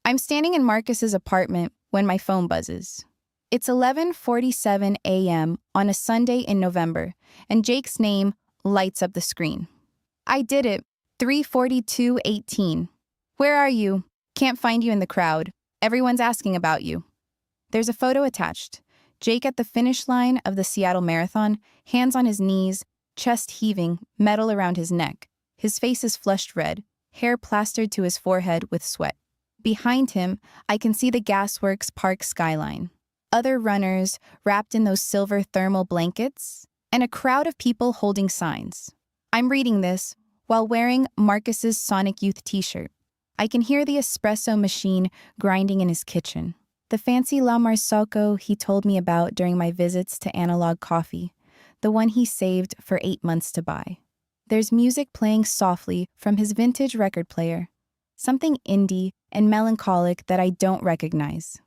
I'm standing in Marcus's apartment when my phone buzzes. It's 11:47 a.m. on a Sunday in November, and Jake's name lights up the screen. I did it. 3:42:18. Where are you? Can't find you in the crowd. Everyone's asking about you. There's a photo attached. Jake at the finish line of the Seattle Marathon, hands on his knees, chest heaving, medal around his neck. His face is flushed red, hair plastered to his forehead with sweat. Behind him, I can see the Gasworks Park skyline. Other runners wrapped in those silver thermal blankets, and a crowd of people holding signs. I'm reading this while wearing Marcus's Sonic Youth t-shirt. I can hear the espresso machine grinding in his kitchen. The fancy La Marzocco he told me about during my visits to Analog Coffee, the one he saved for 8 months to buy. There's music playing softly from his vintage record player, something indie and melancholic that I don't recognize.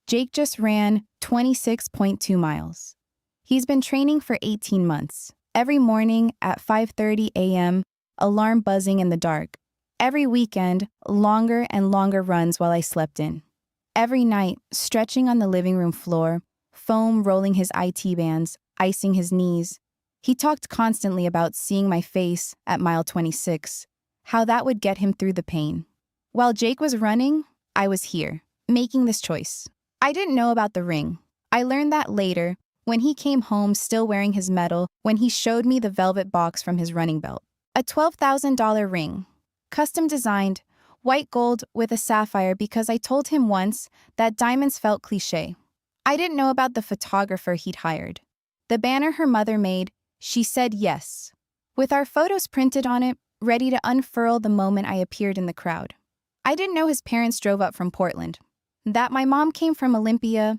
Jake just ran 26.2 miles. He's been training for 18 months, every morning at 5:30 a.m., alarm buzzing in the dark. Every weekend, longer and longer runs while I slept in. Every night, stretching on the living room floor, foam rolling his IT bands, icing his knees. He talked constantly about seeing my face at mile 26, how that would get him through the pain. While Jake was running, I was here, making this choice. I didn't know about the ring. I learned that later, when he came home still wearing his medal, when he showed me the velvet box from his running belt. A $12,000 ring, custom designed, white gold with a sapphire because I told him once that diamonds felt cliché. I didn't know about the photographer he'd hired. The banner her mother made, she said yes, with our photos printed on it, ready to unfurl the moment I appeared in the crowd. I didn't know his parents drove up from Portland, that my mom came from Olympia,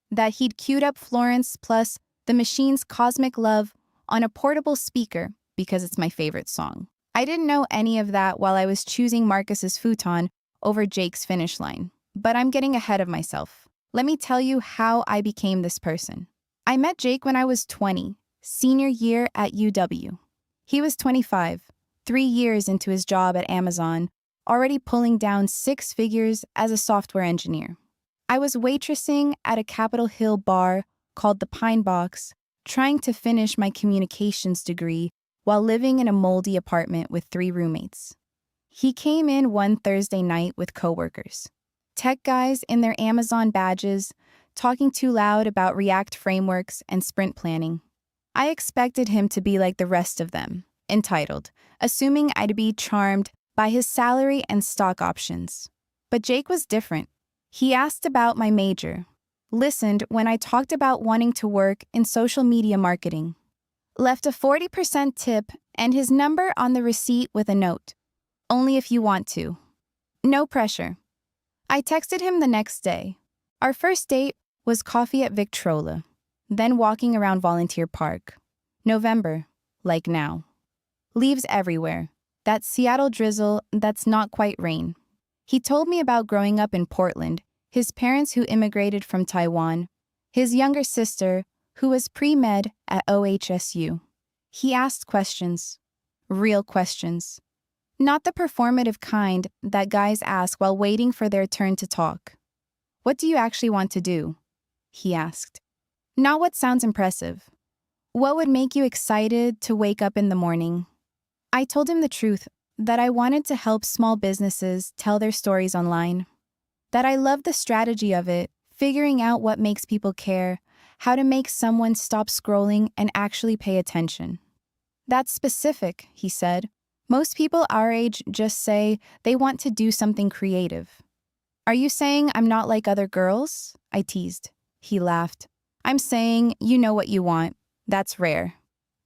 that he'd queued up Florence plus the Machine's Cosmic Love on a portable speaker because it's my favorite song. I didn't know any of that while I was choosing Marcus's futon over Jake's finish line. But I'm getting ahead of myself. Let me tell you how I became this person. I met Jake when I was 20, senior year at UW. He was 25, 3 years into his job at Amazon, already pulling down 6 figures as a software engineer. I was waitressing at a Capitol Hill bar called the Pine Box, trying to finish my communications degree while living in a moldy apartment with 3 roommates. He came in one Thursday night with coworkers, tech guys in their Amazon badges, talking too loud about React frameworks and sprint planning. I expected him to be like the rest of them, entitled, assuming I'd be charmed by his salary and stock options. But Jake was different. He asked about my major, listened when I talked about wanting to work in social media marketing, left a 40% tip and his number on the receipt with a note. Only if you want to. No pressure. I texted him the next day. Our first date was coffee at Victrola, then walking around Volunteer Park. November, like now. Leaves everywhere. That Seattle drizzle that's not quite rain. He told me about growing up in Portland, his parents who immigrated from Taiwan, his younger sister who was pre-med at OHSU. He asked questions. Real questions. Not the performative kind that guys ask while waiting for their turn to talk. What do you actually want to do? He asked. Not what sounds impressive. What would make you excited to wake up in the morning? I told him the truth, that I wanted to help small businesses tell their stories online. That I loved the strategy of it, figuring out what makes people care, how to make someone stop scrolling and actually pay attention. That's specific, he said. Most people our age just say they want to do something creative. Are you saying I'm not like other girls? I teased. He laughed. I'm saying you know what you want. That's rare.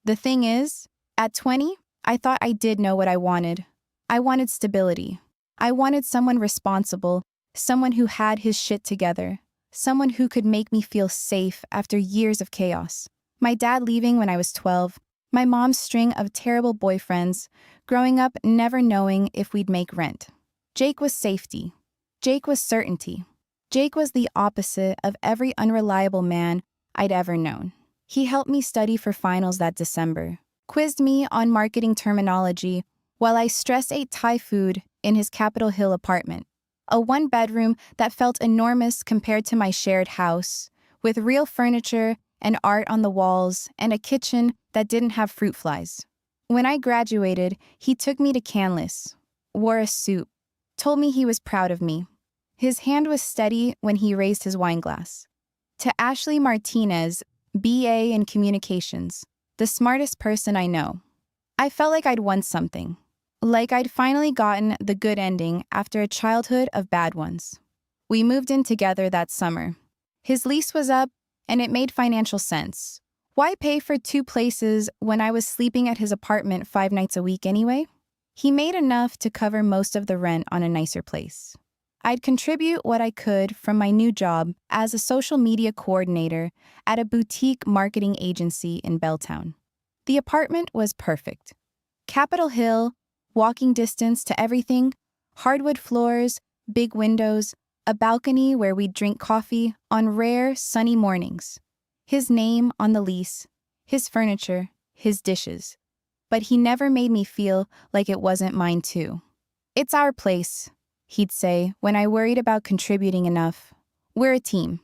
The thing is, at 20, I thought I did know what I wanted. I wanted stability. I wanted someone responsible, someone who had his shit together, someone who could make me feel safe after years of chaos. My dad leaving when I was 12, my mom's string of terrible boyfriends, growing up never knowing if we'd make rent. Jake was safety. Jake was certainty. Jake was the opposite of every unreliable man I'd ever known. He helped me study for finals that December, quizzed me on marketing terminology while I stress ate Thai food in his Capitol Hill apartment. A one-bedroom that felt enormous compared to my shared house, with real furniture and art on the walls and a kitchen that didn't have fruit flies. When I graduated, he took me to Canlis, wore a suit, told me he was proud of me. His hand was steady when he raised his wine glass. To Ashley Martinez, BA in Communications, the smartest person I know. I felt like I'd won something. Like I'd finally gotten the good ending after a childhood of bad ones. We moved in together that summer. His lease was up, and it made financial sense. Why pay for two places when I was sleeping at his apartment 5 nights a week anyway? He made enough to cover most of the rent on a nicer place. I'd contribute what I could from my new job as a social media coordinator at a boutique marketing agency in Belltown. The apartment was perfect. Capitol Hill, walking distance to everything, hardwood floors, big windows, a balcony where we'd drink coffee on rare, sunny mornings. His name on the lease, his furniture, his dishes. But he never made me feel like it wasn't mine too. "It's our place," he'd say when I worried about contributing enough. "We're a team."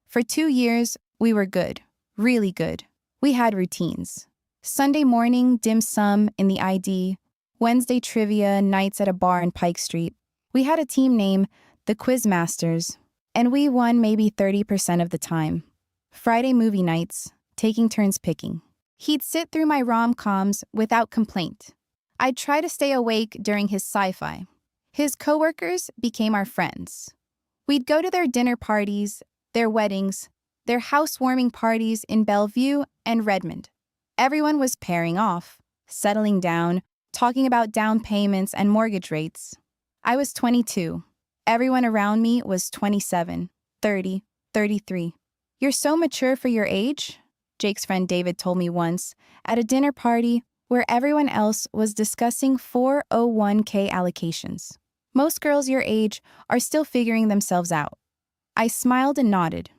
For 2 years, we were good, really good. We had routines. Sunday morning dim sum in the ID, Wednesday trivia nights at a bar in Pike Street. We had a team name, the Quizmasters, and we won maybe 30% of the time. Friday movie nights, taking turns picking. He'd sit through my rom-coms without complaint. I'd try to stay awake during his sci-fi. His coworkers became our friends. We'd go to their dinner parties, their weddings, their housewarming parties in Bellevue and Redmond. Everyone was pairing off, settling down, talking about down payments and mortgage rates. I was 22. Everyone around me was 27, 30, 33. "You're so mature for your age," Jake's friend David told me once, at a dinner party where everyone else was discussing 401k allocations. "Most girls your age are still figuring themselves out." I smiled and nodded.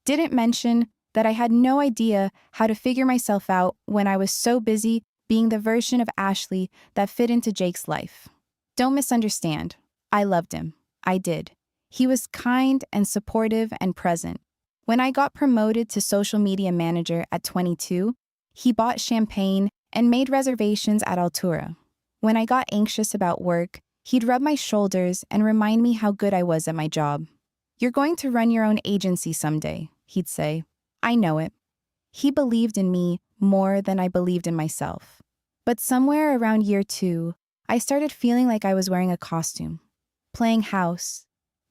Didn't mention that I had no idea how to figure myself out when I was so busy being the version of Ashley that fit into Jake's life. Don't misunderstand. I loved him. I did. He was kind and supportive and present. When I got promoted to social media manager at 22, he bought champagne and made reservations at Altura. When I got anxious about work, he'd rub my shoulders and remind me how good I was at my job. "You're going to run your own agency someday," he'd say. "I know it." He believed in me more than I believed in myself. But somewhere around year 2, I started feeling like I was wearing a costume, playing house,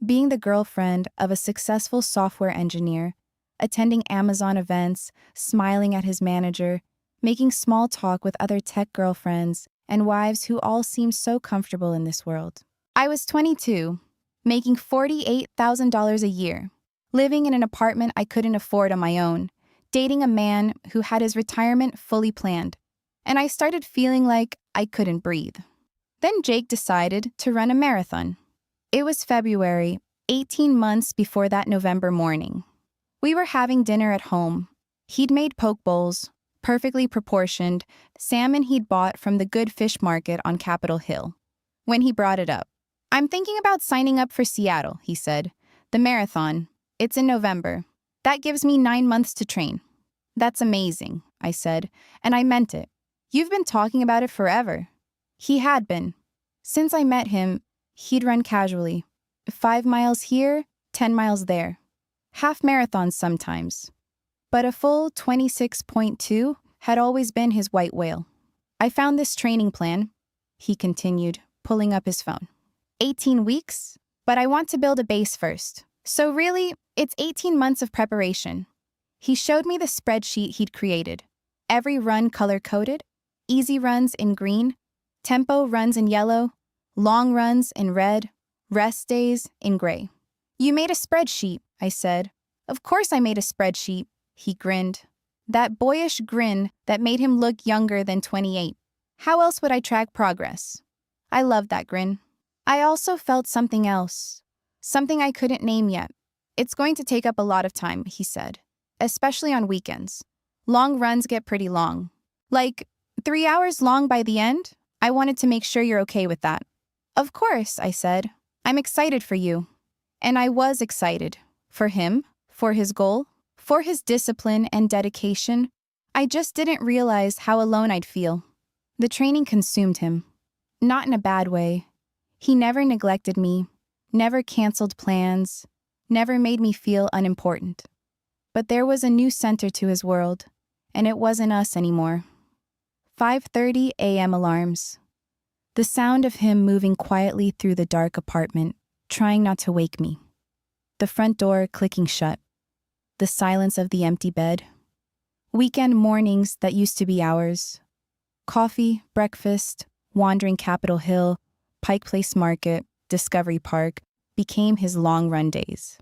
being the girlfriend of a successful software engineer, attending Amazon events, smiling at his manager, making small talk with other tech girlfriends and wives who all seemed so comfortable in this world. I was 22, making $48,000 a year, living in an apartment I couldn't afford on my own, dating a man who had his retirement fully planned, and I started feeling like I couldn't breathe. Then Jake decided to run a marathon. It was February, 18 months before that November morning. We were having dinner at home. He'd made poke bowls, perfectly proportioned, salmon he'd bought from the good fish market on Capitol Hill. When he brought it up, "I'm thinking about signing up for Seattle," he said. "The marathon. It's in November. That gives me 9 months to train." "That's amazing," I said, and I meant it. "You've been talking about it forever." He had been. Since I met him, he'd run casually. 5 miles here, 10 miles there. Half marathons sometimes. But a full 26.2 had always been his white whale. "I found this training plan," he continued, pulling up his phone. 18 weeks, but I want to build a base first. So really, it's 18 months of preparation. He showed me the spreadsheet he'd created. Every run color-coded, easy runs in green, tempo runs in yellow, long runs in red, rest days in gray. "You made a spreadsheet," I said. "Of course I made a spreadsheet," he grinned. That boyish grin that made him look younger than 28. How else would I track progress? I loved that grin. I also felt something else. Something I couldn't name yet. "It's going to take up a lot of time," he said. "Especially on weekends. Long runs get pretty long. Like, 3 hours long by the end? I wanted to make sure you're okay with that." "Of course," I said. I'm excited for you. And I was excited. For him, for his goal, for his discipline and dedication. I just didn't realize how alone I'd feel. The training consumed him. Not in a bad way. He never neglected me, never canceled plans, never made me feel unimportant. But there was a new center to his world, and it wasn't us anymore. 5:30 a.m. alarms. The sound of him moving quietly through the dark apartment, trying not to wake me. The front door clicking shut. The silence of the empty bed. Weekend mornings that used to be ours. Coffee, breakfast, wandering Capitol Hill, Pike Place Market, Discovery Park became his long-run days.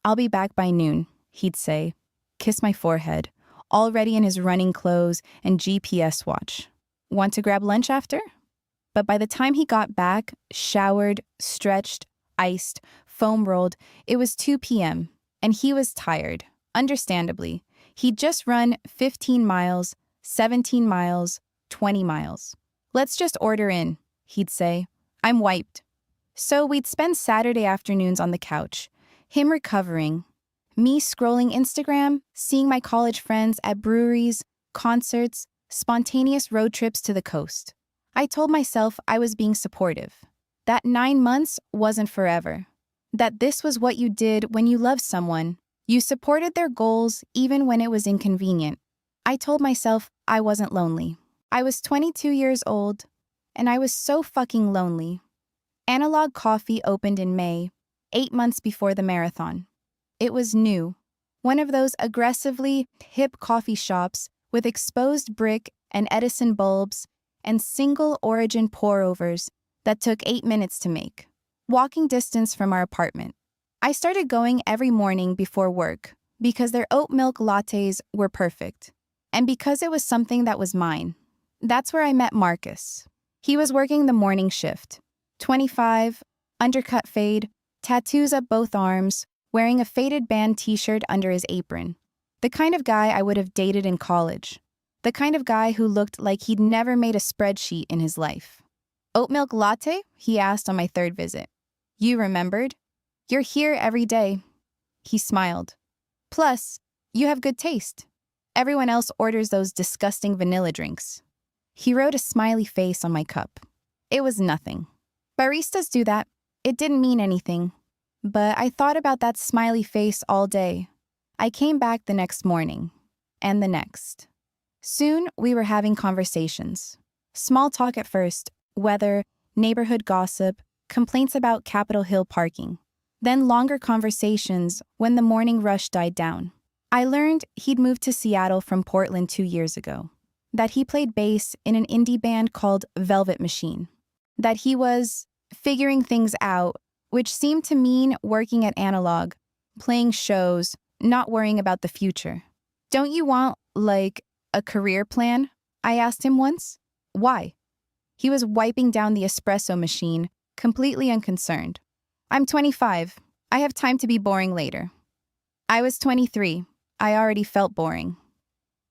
I'll be back by noon, he'd say, kiss my forehead, already in his running clothes and GPS watch. Want to grab lunch after? But by the time he got back, showered, stretched, iced, foam rolled, it was 2 p.m., and he was tired, understandably. He'd just run 15 miles, 17 miles, 20 miles. Let's just order in, he'd say. I'm wiped. So we'd spend Saturday afternoons on the couch, him recovering, me scrolling Instagram, seeing my college friends at breweries, concerts, spontaneous road trips to the coast. I told myself I was being supportive, that 9 months wasn't forever, that this was what you did when you loved someone. You supported their goals even when it was inconvenient. I told myself I wasn't lonely. I was 22 years old, and I was so fucking lonely. Analog Coffee opened in May, 8 months before the marathon. It was new, one of those aggressively hip coffee shops with exposed brick and Edison bulbs and single-origin pour-overs that took 8 minutes to make. Walking distance from our apartment. I started going every morning before work because their oat milk lattes were perfect, and because it was something that was mine. That's where I met Marcus. He was working the morning shift. 25, undercut fade, tattoos up both arms, wearing a faded band t-shirt under his apron. The kind of guy I would have dated in college. The kind of guy who looked like he'd never made a spreadsheet in his life. Oat milk latte? He asked on my third visit. You remembered? You're here every day. He smiled. Plus, you have good taste. Everyone else orders those disgusting vanilla drinks. He wrote a smiley face on my cup. It was nothing. Baristas do that. It didn't mean anything. But I thought about that smiley face all day. I came back the next morning. And the next. Soon, we were having conversations. Small talk at first, weather, neighborhood gossip, complaints about Capitol Hill parking. Then longer conversations when the morning rush died down. I learned he'd moved to Seattle from Portland 2 years ago. That he played bass in an indie band called Velvet Machine. That he was figuring things out, which seemed to mean working at Analog, playing shows, not worrying about the future. Don't you want, like, a career plan? I asked him once. Why? He was wiping down the espresso machine, completely unconcerned. I'm 25. I have time to be boring later. I was 23. I already felt boring.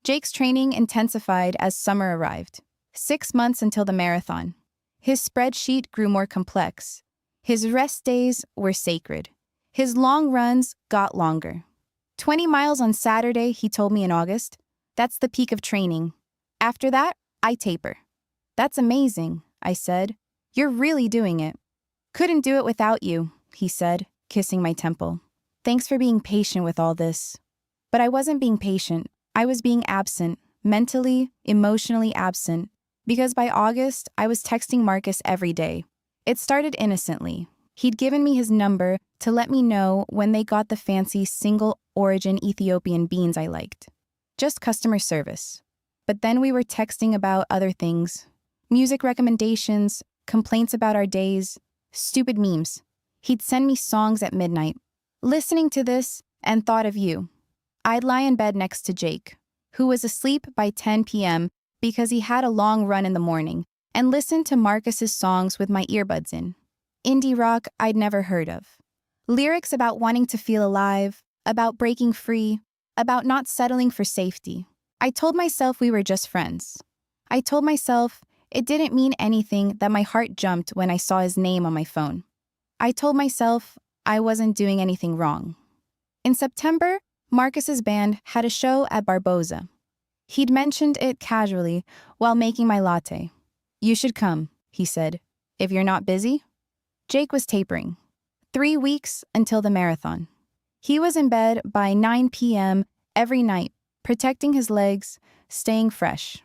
Jake's training intensified as summer arrived. 6 months until the marathon. His spreadsheet grew more complex. His rest days were sacred. His long runs got longer. 20 miles on Saturday, he told me in August. That's the peak of training. After that, I taper. That's amazing, I said. You're really doing it. Couldn't do it without you, he said, kissing my temple. Thanks for being patient with all this. But I wasn't being patient. I was being absent, mentally, emotionally absent, because by August, I was texting Marcus every day. It started innocently. He'd given me his number to let me know when they got the fancy single-origin Ethiopian beans I liked. Just customer service. But then we were texting about other things. Music recommendations, complaints about our days, stupid memes. He'd send me songs at midnight. Listening to this and thought of you. I'd lie in bed next to Jake, who was asleep by 10 p.m. because he had a long run in the morning, and listen to Marcus's songs with my earbuds in. Indie rock I'd never heard of. Lyrics about wanting to feel alive, about breaking free, about not settling for safety. I told myself we were just friends. I told myself it didn't mean anything that my heart jumped when I saw his name on my phone. I told myself I wasn't doing anything wrong. In September, Marcus's band had a show at Barboza. He'd mentioned it casually while making my latte. "You should come," he said, "if you're not busy." Jake was tapering. 3 weeks until the marathon. He was in bed by 9 p.m. every night, protecting his legs, staying fresh.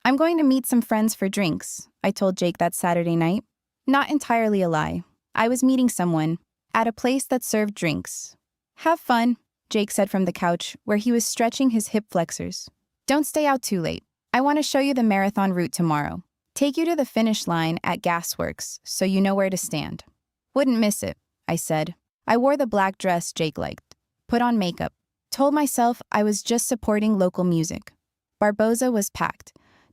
"I'm going to meet some friends for drinks," I told Jake that Saturday night. Not entirely a lie. I was meeting someone at a place that served drinks. "Have fun," Jake said from the couch where he was stretching his hip flexors. "Don't stay out too late. I want to show you the marathon route tomorrow. Take you to the finish line at Gasworks so you know where to stand." "Wouldn't miss it," I said. I wore the black dress Jake liked, put on makeup, told myself I was just supporting local music. Barboza was packed.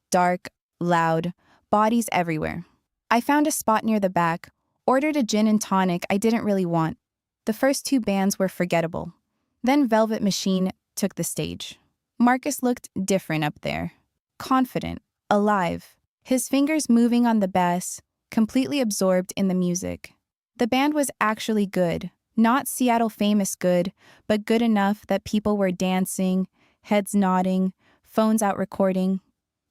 Dark, loud, bodies everywhere. I found a spot near the back, ordered a gin and tonic I didn't really want. The first 2 bands were forgettable. Then Velvet Machine took the stage. Marcus looked different up there. Confident, alive, his fingers moving on the bass, completely absorbed in the music. The band was actually good, not Seattle famous good, but good enough that people were dancing, heads nodding, phones out recording.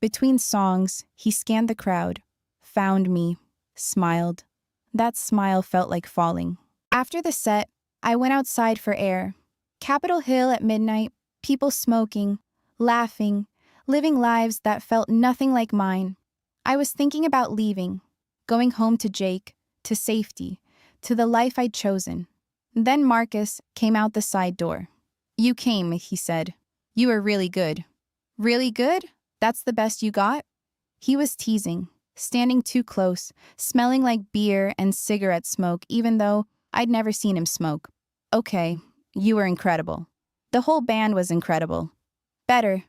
Between songs, he scanned the crowd, found me, smiled. That smile felt like falling. After the set, I went outside for air. Capitol Hill at midnight, people smoking, laughing, living lives that felt nothing like mine. I was thinking about leaving, going home to Jake, to safety, to the life I'd chosen. Then Marcus came out the side door. "You came," he said. "You were really good." "Really good? That's the best you got?" He was teasing, standing too close, smelling like beer and cigarette smoke even though I'd never seen him smoke. "Okay, you were incredible. The whole band was incredible. Better."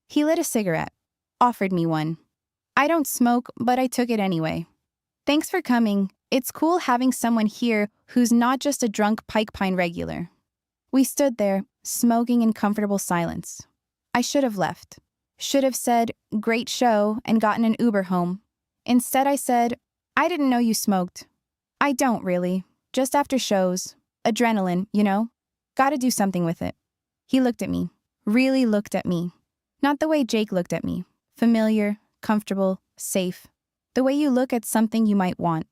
He lit a cigarette, offered me one. I don't smoke, but I took it anyway. "Thanks for coming. It's cool having someone here who's not just a drunk Pike Pine regular." We stood there, smoking in comfortable silence. I should have left. Should have said, "Great show," and gotten an Uber home. Instead I said, "I didn't know you smoked." "I don't really. Just after shows. Adrenaline, you know? Gotta do something with it." He looked at me. Really looked at me. Not the way Jake looked at me. Familiar, comfortable, safe. The way you look at something you might want.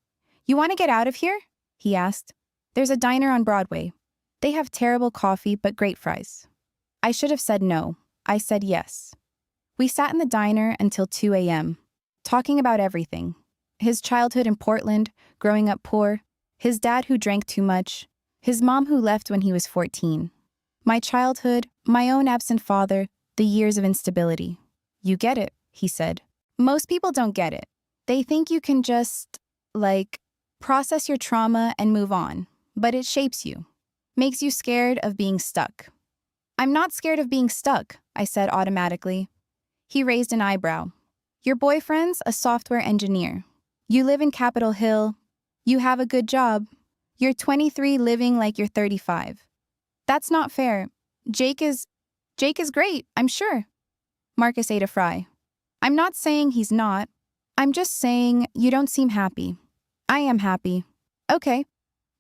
"You want to get out of here?" he asked. "There's a diner on Broadway. They have terrible coffee but great fries." I should have said no. I said yes. We sat in the diner until 2 a.m., talking about everything. His childhood in Portland, growing up poor, his dad who drank too much, his mom who left when he was 14. My childhood, my own absent father, the years of instability. "You get it," he said. "Most people don't get it. They think you can just, process your trauma and move on, but it shapes you. Makes you scared of being stuck." "I'm not scared of being stuck," I said automatically. He raised an eyebrow. "Your boyfriend's a software engineer. You live in Capitol Hill. You have a good job. You're 23 living like you're 35. That's not fair. Jake is great, I'm sure." Marcus ate a fry. "I'm not saying he's not. I'm just saying you don't seem happy." "I am happy." "Okay."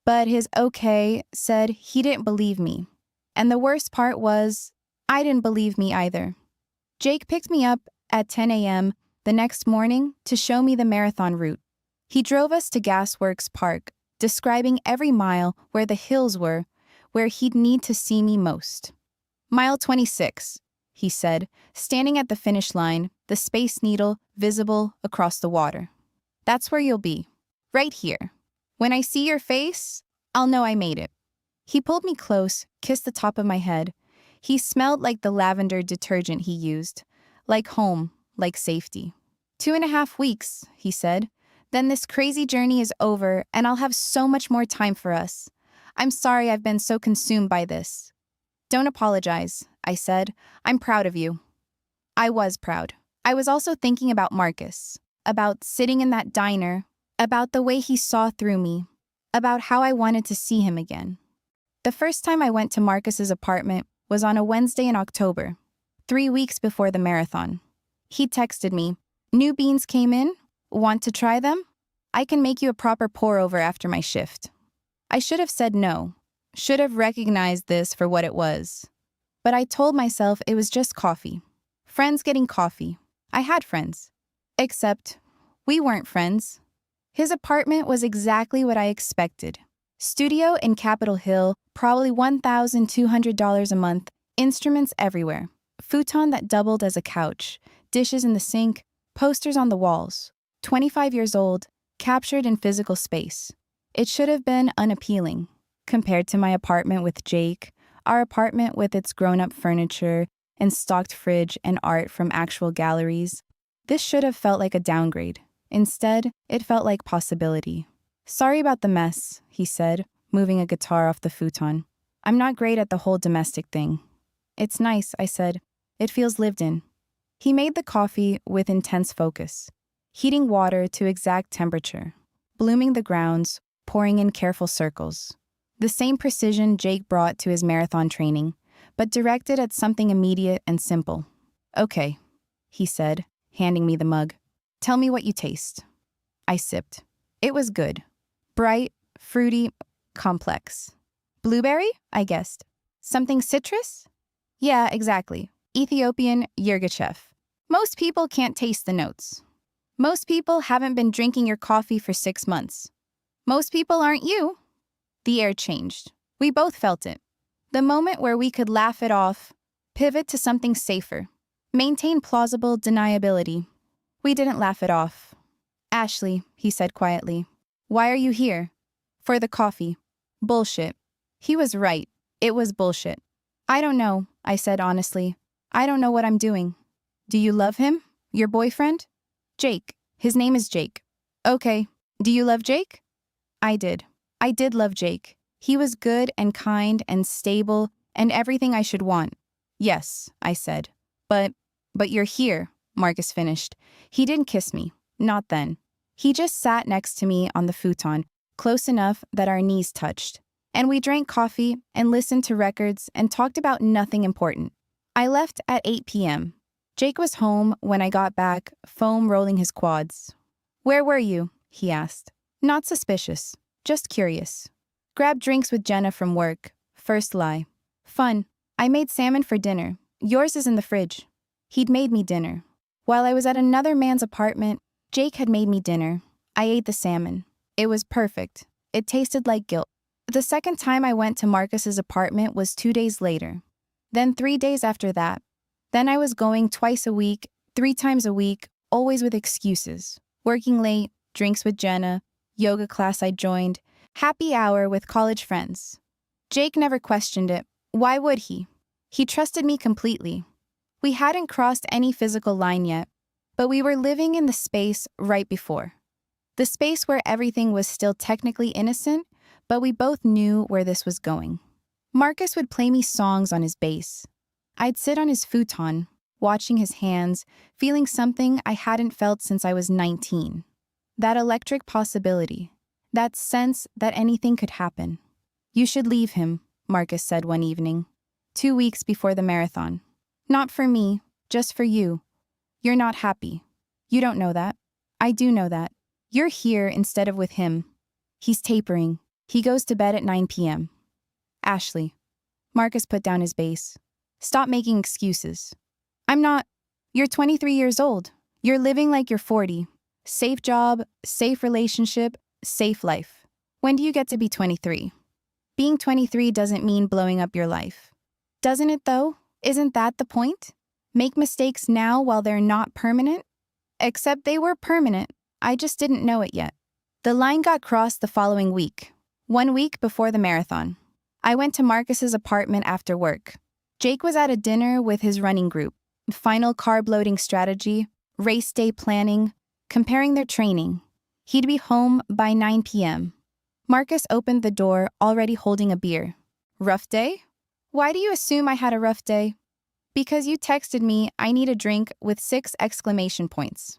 But his okay said he didn't believe me. And the worst part was, I didn't believe me either. Jake picked me up at 10 a.m. the next morning to show me the marathon route. He drove us to Gasworks Park, describing every mile where the hills were, where he'd need to see me most. "Mile 26, he said, standing at the finish line, the Space Needle visible across the water. "That's where you'll be. Right here. When I see your face, I'll know I made it." He pulled me close, kissed the top of my head. He smelled like the lavender detergent he used. Like home, like safety. 2.5 weeks, he said. Then this crazy journey is over, and I'll have so much more time for us. I'm sorry I've been so consumed by this. "Don't apologize," I said. "I'm proud of you." I was proud. I was also thinking about Marcus, about sitting in that diner, about the way he saw through me, about how I wanted to see him again. The first time I went to Marcus's apartment was on a Wednesday in October, 3 weeks before the marathon. He texted me, "New beans came in. Want to try them? I can make you a proper pour-over after my shift." I should have said no, should have recognized this for what it was. But I told myself it was just coffee. Friends getting coffee. I had friends. Except, we weren't friends. His apartment was exactly what I expected. Studio in Capitol Hill, probably $1,200 a month, instruments everywhere, futon that doubled as a couch, dishes in the sink, posters on the walls. 25 years old, captured in physical space. It should have been unappealing. Compared to my apartment with Jake, our apartment with its grown-up furniture and stocked fridge and art from actual galleries, this should have felt like a downgrade. Instead, it felt like possibility. Sorry about the mess, he said, moving a guitar off the futon. I'm not great at the whole domestic thing. It's nice, I said. It feels lived in. He made the coffee with intense focus, heating water to exact temperature, blooming the grounds, pouring in careful circles. The same precision Jake brought to his marathon training, but directed at something immediate and simple. Okay, he said, handing me the mug. Tell me what you taste. I sipped. It was good. Bright, fruity, complex. Blueberry, I guessed. Something citrus? Yeah, exactly. Ethiopian Yirgacheffe. Most people can't taste the notes. Most people haven't been drinking your coffee for 6 months. Most people aren't you. The air changed. We both felt it. The moment where we could laugh it off, pivot to something safer, maintain plausible deniability. We didn't laugh it off. Ashley, he said quietly, why are you here? For the coffee. Bullshit. He was right. It was bullshit. I don't know, I said honestly. I don't know what I'm doing. Do you love him? Your boyfriend? Jake. His name is Jake. Okay. Do you love Jake? I did. I did love Jake. He was good and kind and stable and everything I should want. Yes, I said. But you're here, Marcus finished. He didn't kiss me. Not then. He just sat next to me on the futon, close enough that our knees touched. And we drank coffee and listened to records and talked about nothing important. I left at 8 p.m. Jake was home when I got back, foam rolling his quads. Where were you? He asked. Not suspicious, just curious. Grabbed drinks with Jenna from work. First lie. Fun. I made salmon for dinner. Yours is in the fridge. He'd made me dinner. While I was at another man's apartment, Jake had made me dinner. I ate the salmon. It was perfect. It tasted like guilt. The second time I went to Marcus's apartment was 2 days later. Then 3 days after that. Then I was going twice a week, 3 times a week, always with excuses. Working late, drinks with Jenna, yoga class I joined, happy hour with college friends. Jake never questioned it. Why would he? He trusted me completely. We hadn't crossed any physical line yet, but we were living in the space right before. The space where everything was still technically innocent, but we both knew where this was going. Marcus would play me songs on his bass. I'd sit on his futon, watching his hands, feeling something I hadn't felt since I was 19. That electric possibility, that sense that anything could happen. You should leave him, Marcus said one evening, 2 weeks before the marathon. Not for me, just for you. You're not happy. You don't know that. I do know that. You're here instead of with him. He's tapering. He goes to bed at 9 p.m. Ashley. Marcus put down his bass. Stop making excuses. I'm not. You're 23 years old. You're living like you're 40. Safe job, safe relationship, safe life. When do you get to be 23? Being 23 doesn't mean blowing up your life. Doesn't it though? Isn't that the point? Make mistakes now while they're not permanent? Except they were permanent. I just didn't know it yet. The line got crossed the following week, 1 week before the marathon. I went to Marcus's apartment after work. Jake was at a dinner with his running group, final carb loading strategy, race day planning, comparing their training. He'd be home by 9 p.m. Marcus opened the door, already holding a beer. Rough day? Why do you assume I had a rough day? Because you texted me, I need a drink with 6 exclamation points.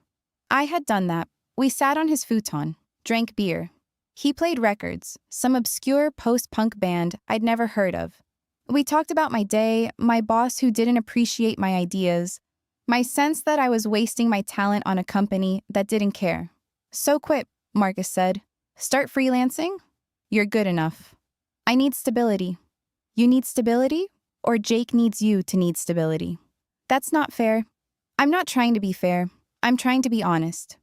I had done that. We sat on his futon, drank beer. He played records, some obscure post-punk band I'd never heard of. We talked about my day, my boss who didn't appreciate my ideas, my sense that I was wasting my talent on a company that didn't care. So quit, Marcus said. Start freelancing? You're good enough. I need stability. You need stability? Or Jake needs you to need stability? That's not fair. I'm not trying to be fair. I'm trying to be honest.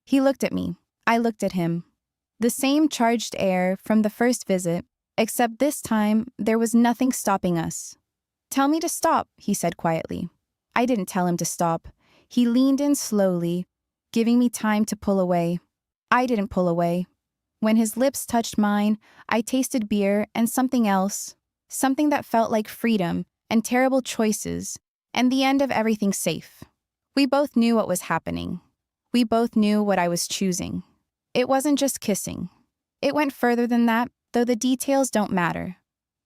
He looked at me. I looked at him. The same charged air from the first visit, except this time there was nothing stopping us. Tell me to stop, he said quietly. I didn't tell him to stop. He leaned in slowly, giving me time to pull away. I didn't pull away. When his lips touched mine, I tasted beer and something else, something that felt like freedom and terrible choices, and the end of everything safe. We both knew what was happening. We both knew what I was choosing. It wasn't just kissing. It went further than that, though the details don't matter.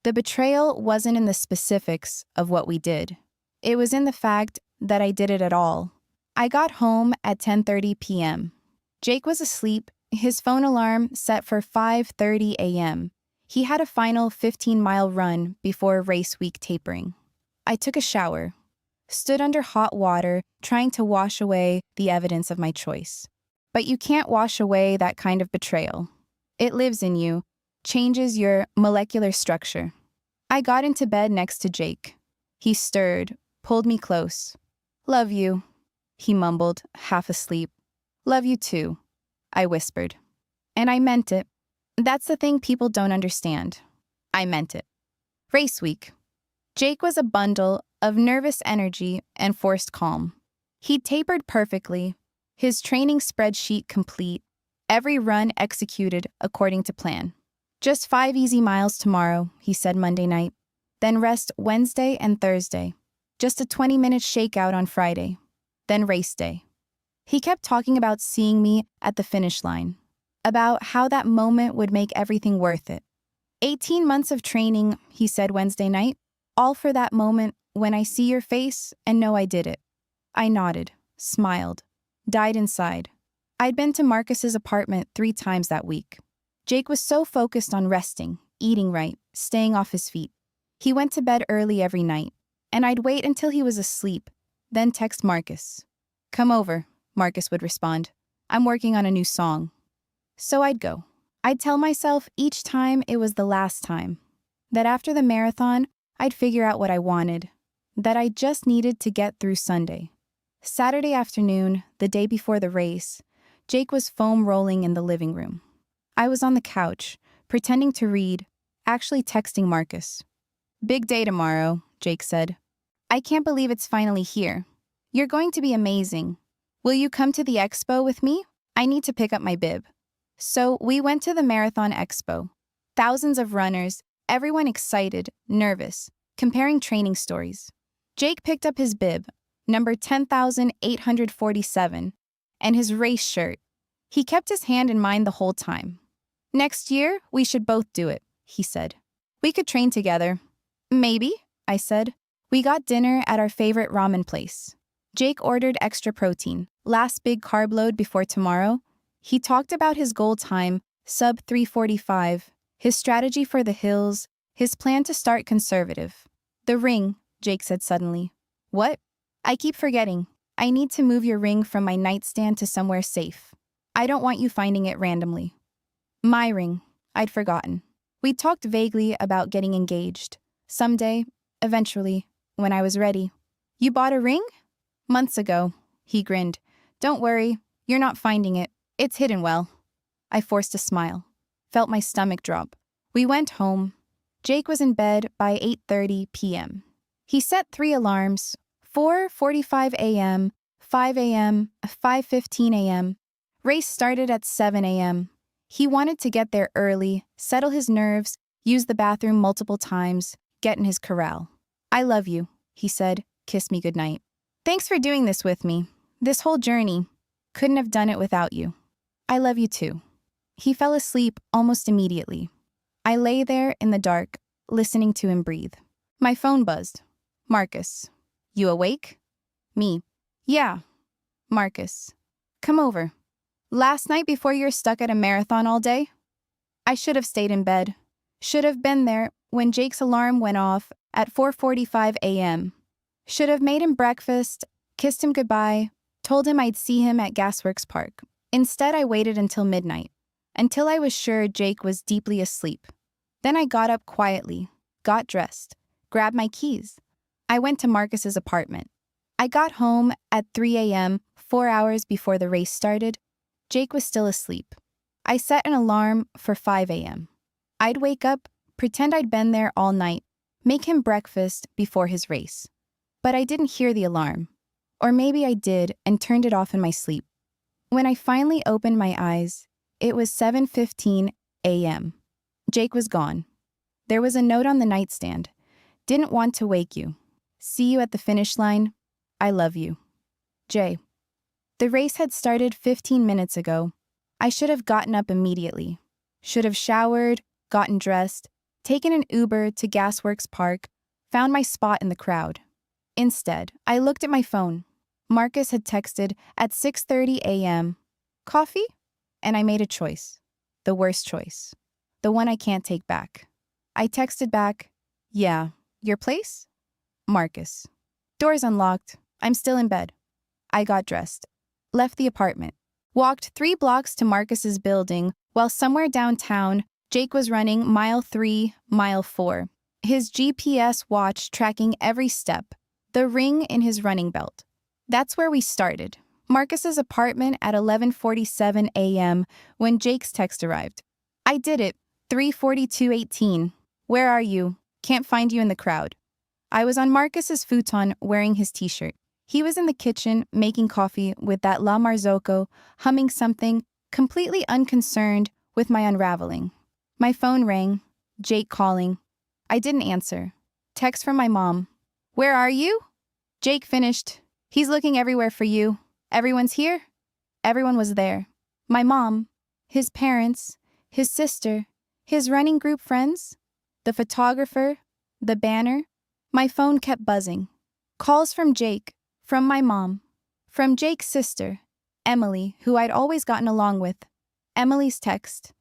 The betrayal wasn't in the specifics of what we did. It was in the fact that I did it at all. I got home at 10:30 p.m. Jake was asleep, his phone alarm set for 5:30 a.m. He had a final 15-mile run before race week tapering. I took a shower, stood under hot water, trying to wash away the evidence of my choice. But you can't wash away that kind of betrayal. It lives in you, changes your molecular structure. I got into bed next to Jake. He stirred, pulled me close. Love you, he mumbled, half asleep. Love you too, I whispered. And I meant it. That's the thing people don't understand. I meant it. Race week. Jake was a bundle of nervous energy and forced calm. He'd tapered perfectly, his training spreadsheet complete, every run executed according to plan. Just 5 easy miles tomorrow, he said Monday night. Then rest Wednesday and Thursday. Just a 20-minute shakeout on Friday. Then race day. He kept talking about seeing me at the finish line, about how that moment would make everything worth it. 18 months of training, he said Wednesday night, all for that moment when I see your face and know I did it. I nodded, smiled, died inside. I'd been to Marcus's apartment 3 times that week. Jake was so focused on resting, eating right, staying off his feet. He went to bed early every night, and I'd wait until he was asleep, then text Marcus. Come over, Marcus would respond. I'm working on a new song. So I'd go. I'd tell myself each time it was the last time, that after the marathon, I'd figure out what I wanted, that I just needed to get through Sunday. Saturday afternoon, the day before the race, Jake was foam rolling in the living room. I was on the couch, pretending to read, actually texting Marcus. Big day tomorrow, Jake said. I can't believe it's finally here. You're going to be amazing. Will you come to the expo with me? I need to pick up my bib. So we went to the Marathon Expo. Thousands of runners, everyone excited, nervous, comparing training stories. Jake picked up his bib, number 10,847, and his race shirt. He kept his hand in mine the whole time. Next year, we should both do it, he said. We could train together. Maybe, I said. We got dinner at our favorite ramen place. Jake ordered extra protein, last big carb load before tomorrow. He talked about his goal time, sub 3:45, his strategy for the hills, his plan to start conservative. The ring, Jake said suddenly. What? I keep forgetting. I need to move your ring from my nightstand to somewhere safe. I don't want you finding it randomly. My ring. I'd forgotten. We talked vaguely about getting engaged. Someday, eventually, when I was ready. You bought a ring? Months ago. He grinned. Don't worry. You're not finding it. It's hidden well. I forced a smile. Felt my stomach drop. We went home. Jake was in bed by 8:30 p.m. He set 3 alarms, 4:45 a.m., 5 a.m., 5:15 a.m. Race started at 7 a.m. He wanted to get there early, settle his nerves, use the bathroom multiple times, get in his corral. I love you, he said, kiss me goodnight. Thanks for doing this with me. This whole journey. Couldn't have done it without you. I love you too. He fell asleep almost immediately. I lay there in the dark, listening to him breathe. My phone buzzed. Marcus. You awake? Me. Yeah. Marcus. Come over. Last night before you're stuck at a marathon all day? I should have stayed in bed. Should have been there when Jake's alarm went off at 4:45 a.m. Should have made him breakfast, kissed him goodbye, told him I'd see him at Gasworks Park. Instead, I waited until midnight. until I was sure Jake was deeply asleep. Then I got up quietly, got dressed, grabbed my keys. I went to Marcus's apartment. I got home at 3 a.m., 4 hours before the race started. Jake was still asleep. I set an alarm for 5 a.m. I'd wake up, pretend I'd been there all night, make him breakfast before his race. But I didn't hear the alarm. Or maybe I did and turned it off in my sleep. When I finally opened my eyes, it was 7:15 a.m. Jake was gone. There was a note on the nightstand. Didn't want to wake you. See you at the finish line. I love you. Jay. The race had started 15 minutes ago. I should have gotten up immediately. Should have showered, gotten dressed, taken an Uber to Gasworks Park, found my spot in the crowd. Instead, I looked at my phone. Marcus had texted at 6:30 a.m. Coffee? And I made a choice. The worst choice. The one I can't take back. I texted back, yeah, your place? Marcus. Doors unlocked. I'm still in bed. I got dressed. Left the apartment. Walked 3 blocks to Marcus's building while somewhere downtown, Jake was running mile 3, mile 4. His GPS watch tracking every step. The ring in his running belt. That's where we started. Marcus's apartment at 11:47 a.m. when Jake's text arrived. I did it. 3:42:18. Where are you? Can't find you in the crowd. I was on Marcus's futon wearing his t-shirt. He was in the kitchen making coffee with that La Marzocco, humming something, completely unconcerned with my unraveling. My phone rang. Jake calling. I didn't answer. Text from my mom. Where are you? Jake finished. He's looking everywhere for you. Everyone's here? Everyone was there. My mom, his parents, his sister, his running group friends, the photographer, the banner. My phone kept buzzing. Calls from Jake, from my mom, from Jake's sister, Emily, who I'd always gotten along with. Emily's text.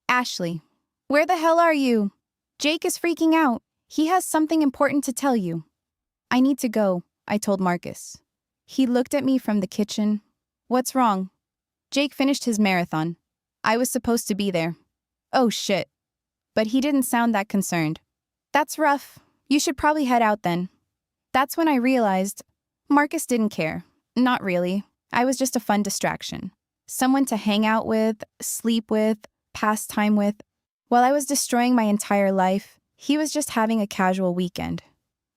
Ashley, where the hell are you? Jake is freaking out. He has something important to tell you. I need to go, I told Marcus. He looked at me from the kitchen. What's wrong? Jake finished his marathon. I was supposed to be there. Oh shit. But he didn't sound that concerned. That's rough. You should probably head out then. That's when I realized Marcus didn't care. Not really. I was just a fun distraction. Someone to hang out with, sleep with, pass time with. While I was destroying my entire life, he was just having a casual weekend.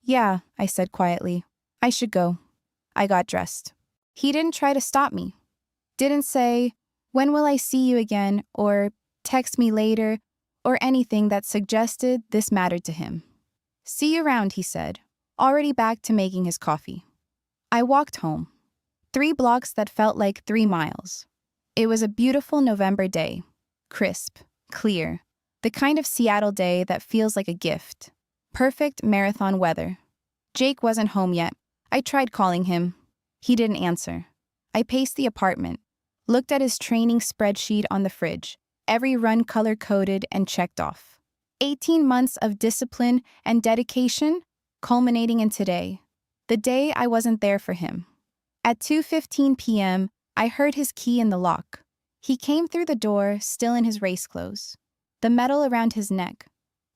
Yeah, I said quietly. I should go. I got dressed. He didn't try to stop me. Didn't say, when will I see you again, or text me later, or anything that suggested this mattered to him. See you around, he said, already back to making his coffee. I walked home. 3 blocks that felt like 3 miles. It was a beautiful November day. Crisp, clear. The kind of Seattle day that feels like a gift. Perfect marathon weather. Jake wasn't home yet. I tried calling him. He didn't answer. I paced the apartment, looked at his training spreadsheet on the fridge, every run color-coded and checked off. 18 months of discipline and dedication, culminating in today, the day I wasn't there for him. At 2:15 p.m., I heard his key in the lock. He came through the door, still in his race clothes. The metal around his neck.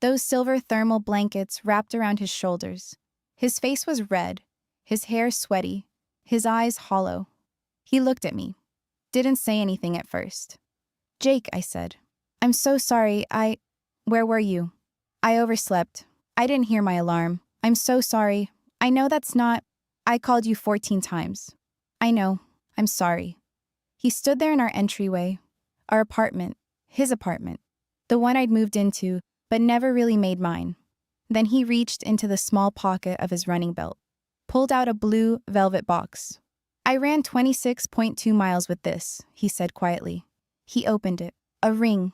Those silver thermal blankets wrapped around his shoulders. His face was red, his hair sweaty, his eyes hollow. He looked at me. Didn't say anything at first. Jake, I said. I'm so sorry, Where were you? I overslept. I didn't hear my alarm. I'm so sorry. I know that's not... I called you 14 times. I know. I'm sorry. He stood there in our entryway. Our apartment. His apartment. The one I'd moved into, but never really made mine. Then he reached into the small pocket of his running belt. Pulled out a blue velvet box. I ran 26.2 miles with this, he said quietly. He opened it. A ring.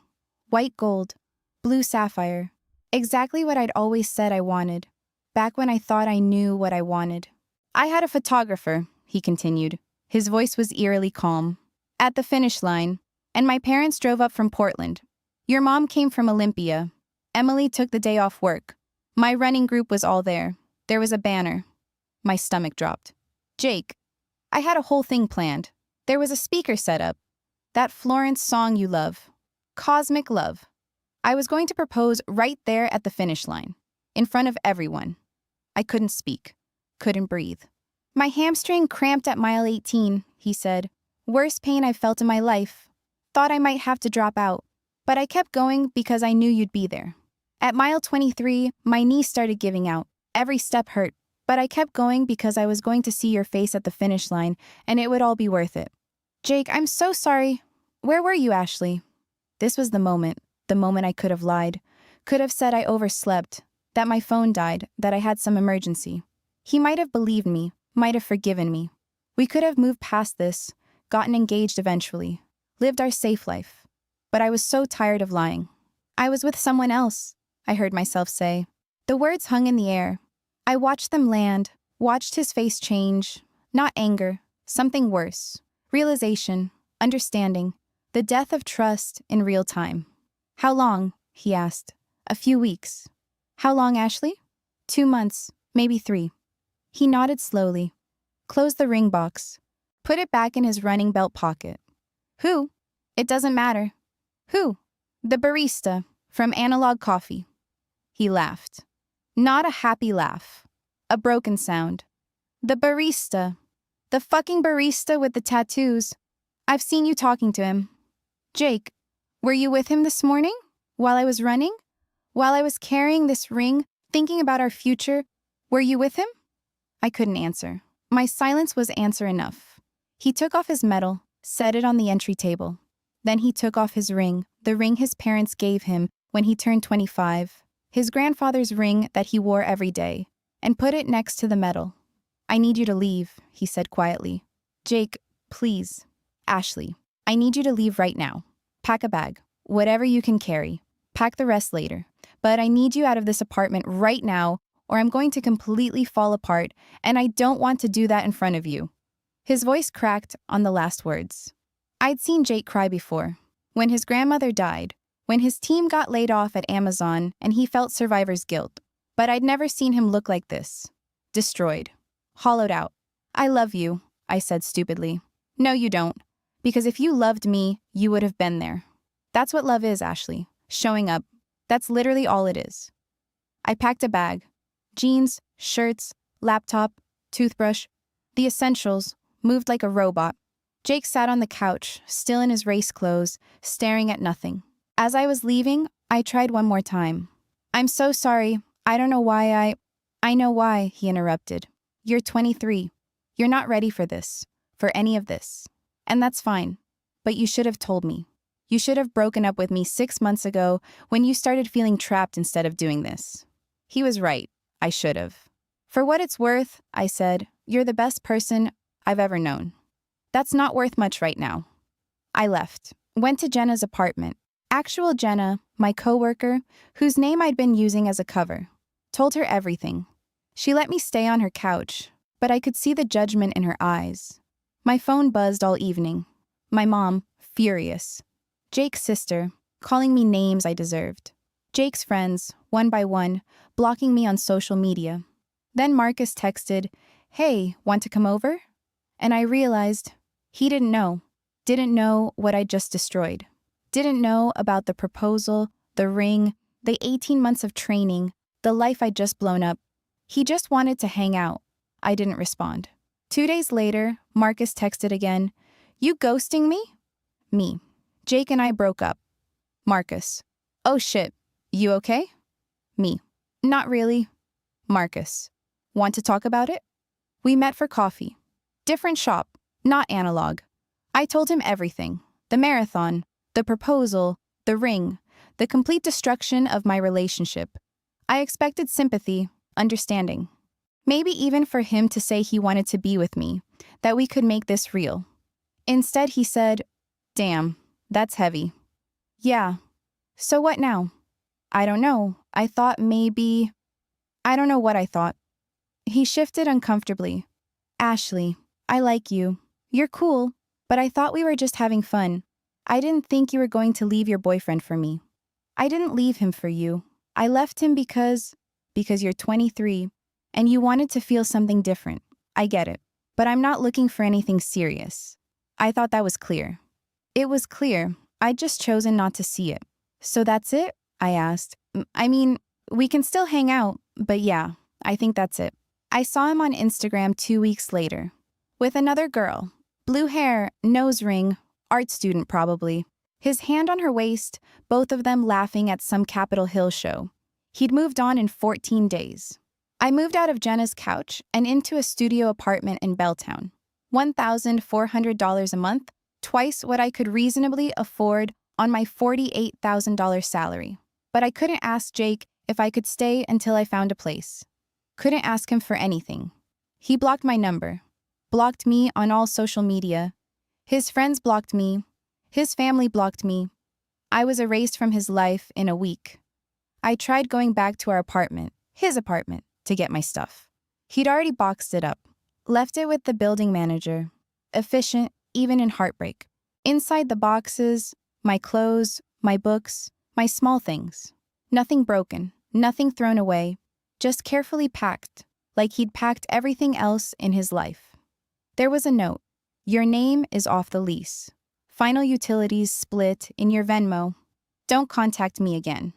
White gold. Blue sapphire. Exactly what I'd always said I wanted. Back when I thought I knew what I wanted. I had a photographer, he continued. His voice was eerily calm. At the finish line. And my parents drove up from Portland. Your mom came from Olympia. Emily took the day off work. My running group was all there. There was a banner. My stomach dropped. Jake. I had a whole thing planned. There was a speaker set up. That Florence song you love. Cosmic love. I was going to propose right there at the finish line, in front of everyone. I couldn't speak, couldn't breathe. My hamstring cramped at mile 18, he said. Worst pain I've felt in my life. Thought I might have to drop out. But I kept going because I knew you'd be there. At mile 23, my knees started giving out. Every step hurt. But I kept going because I was going to see your face at the finish line, and it would all be worth it. Jake, I'm so sorry. Where were you, Ashley? This was the moment I could have lied. Could have said I overslept, that my phone died, that I had some emergency. He might have believed me, might have forgiven me. We could have moved past this, gotten engaged eventually, lived our safe life. But I was so tired of lying. I was with someone else, I heard myself say. The words hung in the air. I watched them land, watched his face change. Not anger, something worse. Realization, understanding, the death of trust in real time. How long? He asked. A few weeks. How long, Ashley? 2 months, maybe 3. He nodded slowly, closed the ring box, put it back in his running belt pocket. Who? It doesn't matter. Who? The barista from Analog Coffee. He laughed. Not a happy laugh. A broken sound. The barista. The fucking barista with the tattoos. I've seen you talking to him. Jake, were you with him this morning? While I was running? While I was carrying this ring, thinking about our future, were you with him? I couldn't answer. My silence was answer enough. He took off his medal, set it on the entry table. Then he took off his ring, the ring his parents gave him when he turned 25, his grandfather's ring that he wore every day, and put it next to the medal. I need you to leave, he said quietly. Jake, please. Ashley, I need you to leave right now. Pack a bag, whatever you can carry. Pack the rest later. But I need you out of this apartment right now, or I'm going to completely fall apart, and I don't want to do that in front of you. His voice cracked on the last words. I'd seen Jake cry before. When his grandmother died, when his team got laid off at Amazon and he felt survivor's guilt. But I'd never seen him look like this. Destroyed. Hollowed out. I love you, I said stupidly. No, you don't. Because if you loved me, you would have been there. That's what love is, Ashley. Showing up. That's literally all it is. I packed a bag. Jeans, shirts, laptop, toothbrush, the essentials, moved like a robot. Jake sat on the couch, still in his race clothes, staring at nothing. As I was leaving, I tried one more time. I'm so sorry. I don't know why I know why, he interrupted. You're 23. You're not ready for this, for any of this. And that's fine. But you should have told me. You should have broken up with me 6 months ago when you started feeling trapped instead of doing this. He was right. I should have. For what it's worth, I said, you're the best person I've ever known. That's not worth much right now. I left, went to Jenna's apartment. Actual Jenna, my coworker, whose name I'd been using as a cover. Told her everything. She let me stay on her couch, but I could see the judgment in her eyes. My phone buzzed all evening. My mom, furious. Jake's sister, calling me names I deserved. Jake's friends, one by one, blocking me on social media. Then Marcus texted, "Hey, want to come over?" And I realized he didn't know what I just destroyed. Didn't know about the proposal, the ring, the 18 months of training, the life I'd just blown up. He just wanted to hang out. I didn't respond. 2 days later, Marcus texted again, "You ghosting me?" Me. Jake and I broke up. Marcus. "Oh shit. You okay?" Me. "Not really." Marcus. "Want to talk about it?" We met for coffee. Different shop, not Analog. I told him everything. The marathon, the proposal, the ring, the complete destruction of my relationship. I expected sympathy, understanding. Maybe even for him to say he wanted to be with me, that we could make this real. Instead, he said, "Damn, that's heavy." Yeah. So what now? I don't know. I thought maybe... I don't know what I thought. He shifted uncomfortably. "Ashley, I like you. You're cool, but I thought we were just having fun. I didn't think you were going to leave your boyfriend for me. I didn't leave him for you. I left him because you're 23, and you wanted to feel something different. I get it. But I'm not looking for anything serious." I thought that was clear. It was clear. I'd just chosen not to see it. So that's it? I asked. I mean, we can still hang out, but yeah, I think that's it. I saw him on Instagram 2 weeks later. With another girl. Blue hair, nose ring, art student probably. His hand on her waist, both of them laughing at some Capitol Hill show. He'd moved on in 14 days. I moved out of Jenna's couch and into a studio apartment in Belltown. $1,400 a month, twice what I could reasonably afford on my $48,000 salary. But I couldn't ask Jake if I could stay until I found a place. Couldn't ask him for anything. He blocked my number, blocked me on all social media. His friends blocked me. His family blocked me. I was erased from his life in a week. I tried going back to our apartment, his apartment, to get my stuff. He'd already boxed it up, left it with the building manager. Efficient, even in heartbreak. Inside the boxes, my clothes, my books, my small things. Nothing broken, nothing thrown away, just carefully packed, like he'd packed everything else in his life. There was a note. Your name is off the lease. Final utilities split in your Venmo. Don't contact me again.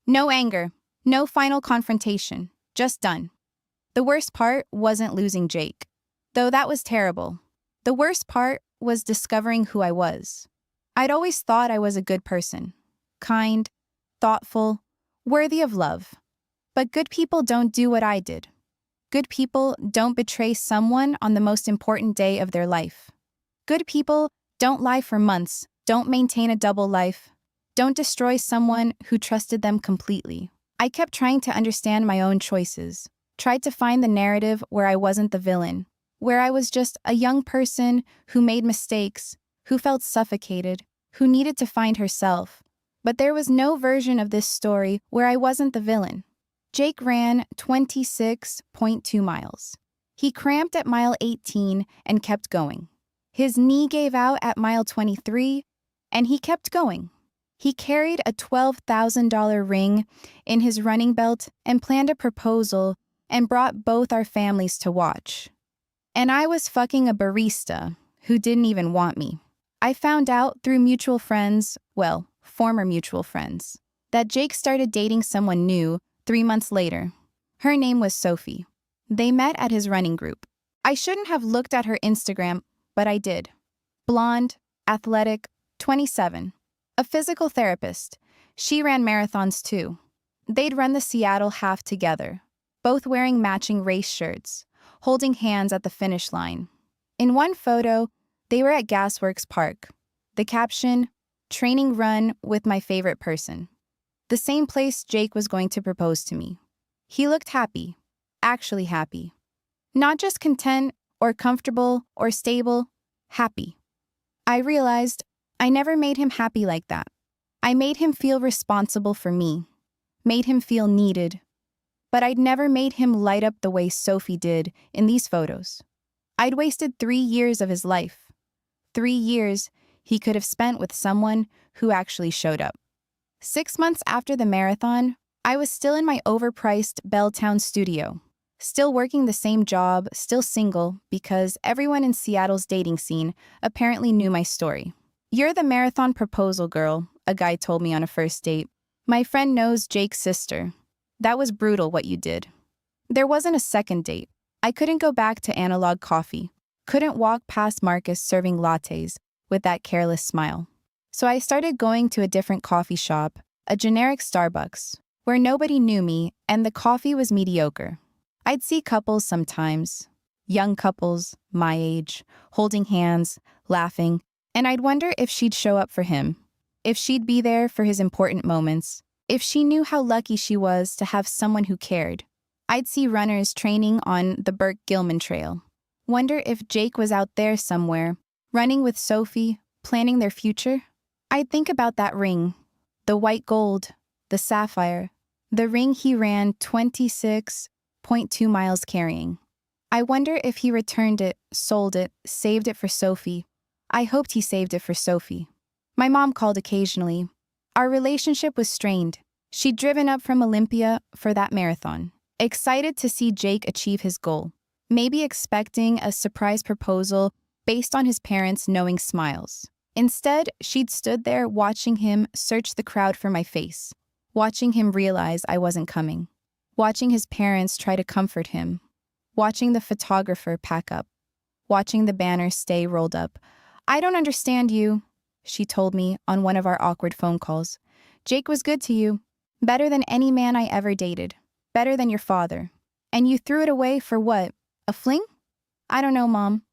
No anger, no final confrontation, just done. The worst part wasn't losing Jake, though that was terrible. The worst part was discovering who I was. I'd always thought I was a good person, kind, thoughtful, worthy of love. But good people don't do what I did. Good people don't betray someone on the most important day of their life. Good people don't lie for months, don't maintain a double life, don't destroy someone who trusted them completely. I kept trying to understand my own choices, tried to find the narrative where I wasn't the villain, where I was just a young person who made mistakes, who felt suffocated, who needed to find herself. But there was no version of this story where I wasn't the villain. Jake ran 26.2 miles. He cramped at mile 18 and kept going. His knee gave out at mile 23, and he kept going. He carried a $12,000 ring in his running belt and planned a proposal and brought both our families to watch. And I was fucking a barista who didn't even want me. I found out through mutual friends, well, former mutual friends, that Jake started dating someone new 3 months later. Her name was Sophie. They met at his running group. I shouldn't have looked at her Instagram, but I did. Blonde, athletic, 27. A physical therapist. She ran marathons too. They'd run the Seattle half together, both wearing matching race shirts, holding hands at the finish line. In one photo, they were at Gasworks Park. The caption, training run with my favorite person. The same place Jake was going to propose to me. He looked happy, actually happy. Not just content or comfortable or stable, happy. I realized I never made him happy like that. I made him feel responsible for me, made him feel needed. But I'd never made him light up the way Sophie did in these photos. I'd wasted 3 years of his life. 3 years he could have spent with someone who actually showed up. 6 months after the marathon, I was still in my overpriced Belltown studio, still working the same job, still single, because everyone in Seattle's dating scene apparently knew my story. You're the marathon proposal girl, a guy told me on a first date. My friend knows Jake's sister. That was brutal what you did. There wasn't a second date. I couldn't go back to analog coffee, couldn't walk past Marcus serving lattes with that careless smile. So I started going to a different coffee shop, a generic Starbucks, where nobody knew me and the coffee was mediocre. I'd see couples sometimes, young couples, my age, holding hands, laughing, and I'd wonder if she'd show up for him, if she'd be there for his important moments, if she knew how lucky she was to have someone who cared. I'd see runners training on the Burke-Gilman Trail. Wonder if Jake was out there somewhere, running with Sophie, planning their future. I'd think about that ring, the white gold, the sapphire, the ring he ran 26.2 miles carrying. I wonder if he returned it, sold it, saved it for Sophie. I hoped he saved it for Sophie. My mom called occasionally. Our relationship was strained. She'd driven up from Olympia for that marathon, excited to see Jake achieve his goal, maybe expecting a surprise proposal based on his parents' knowing smiles. Instead, she'd stood there watching him search the crowd for my face, watching him realize I wasn't coming, watching his parents try to comfort him, watching the photographer pack up, watching the banner stay rolled up. "I don't understand you," she told me on one of our awkward phone calls. "Jake was good to you, better than any man I ever dated, better than your father. And you threw it away for what, a fling?" "I don't know, Mom."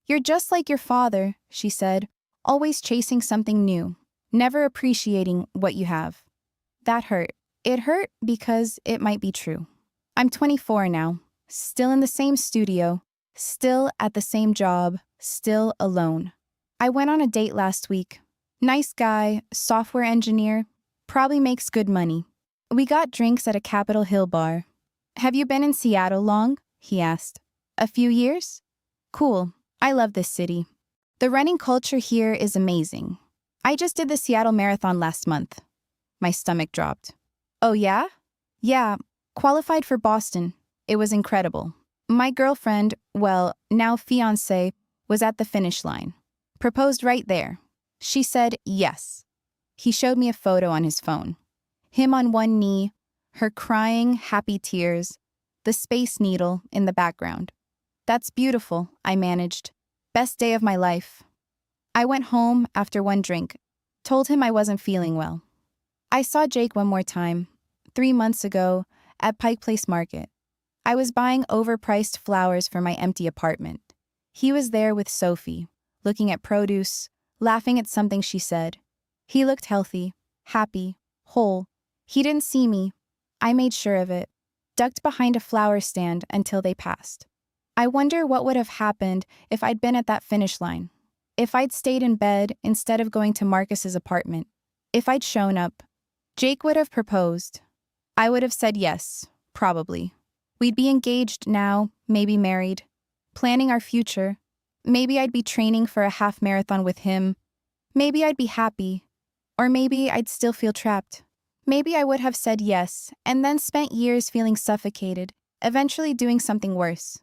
"You're just like your father," she said, "always chasing something new, never appreciating what you have." That hurt. It hurt because it might be true. I'm 24 now, still in the same studio, still at the same job, still alone. I went on a date last week. Nice guy, software engineer, probably makes good money. We got drinks at a Capitol Hill bar. "Have you been in Seattle long?" he asked. "A few years?" "Cool. I love this city. The running culture here is amazing. I just did the Seattle Marathon last month." My stomach dropped. "Oh yeah?" "Yeah, qualified for Boston. It was incredible. My girlfriend, well, now fiancé, was at the finish line. Proposed right there. She said yes." He showed me a photo on his phone. Him on one knee, her crying, happy tears, the Space Needle in the background. "That's beautiful," I managed. "Best day of my life." I went home after one drink, told him I wasn't feeling well. I saw Jake one more time, 3 months ago, at Pike Place Market. I was buying overpriced flowers for my empty apartment. He was there with Sophie, looking at produce, laughing at something she said. He looked healthy, happy, whole. He didn't see me. I made sure of it, ducked behind a flower stand until they passed. I wonder what would have happened if I'd been at that finish line. If I'd stayed in bed instead of going to Marcus's apartment. If I'd shown up. Jake would have proposed. I would have said yes, probably. We'd be engaged now, maybe married, planning our future. Maybe I'd be training for a half marathon with him. Maybe I'd be happy. Or maybe I'd still feel trapped. Maybe I would have said yes, and then spent years feeling suffocated, eventually doing something worse.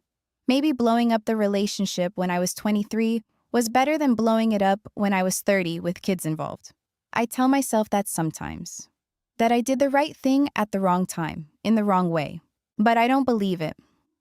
Maybe blowing up the relationship when I was 23 was better than blowing it up when I was 30 with kids involved. I tell myself that sometimes. That I did the right thing at the wrong time, in the wrong way. But I don't believe it.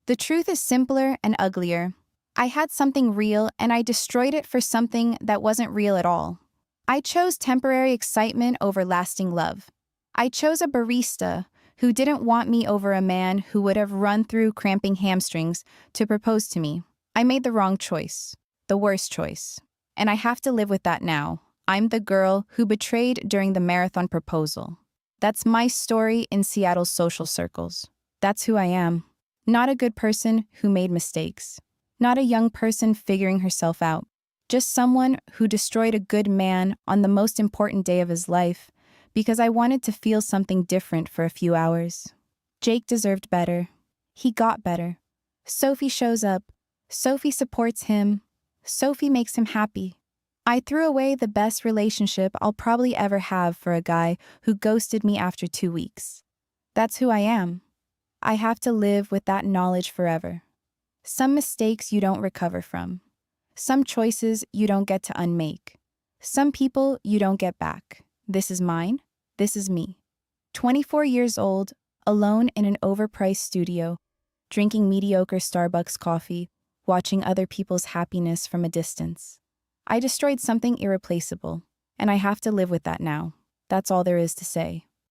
The truth is simpler and uglier. I had something real and I destroyed it for something that wasn't real at all. I chose temporary excitement over lasting love. I chose a barista who didn't want me over a man who would have run through cramping hamstrings to propose to me. I made the wrong choice, the worst choice. And I have to live with that now. I'm the girl who betrayed during the marathon proposal. That's my story in Seattle's social circles. That's who I am. Not a good person who made mistakes. Not a young person figuring herself out. Just someone who destroyed a good man on the most important day of his life because I wanted to feel something different for a few hours. Jake deserved better. He got better. Sophie shows up. Sophie supports him. Sophie makes him happy. I threw away the best relationship I'll probably ever have for a guy who ghosted me after 2 weeks. That's who I am. I have to live with that knowledge forever. Some mistakes you don't recover from. Some choices you don't get to unmake. Some people you don't get back. This is mine. This is me. 24 years old, alone in an overpriced studio, drinking mediocre Starbucks coffee, watching other people's happiness from a distance. I destroyed something irreplaceable, and I have to live with that now. That's all there is to say.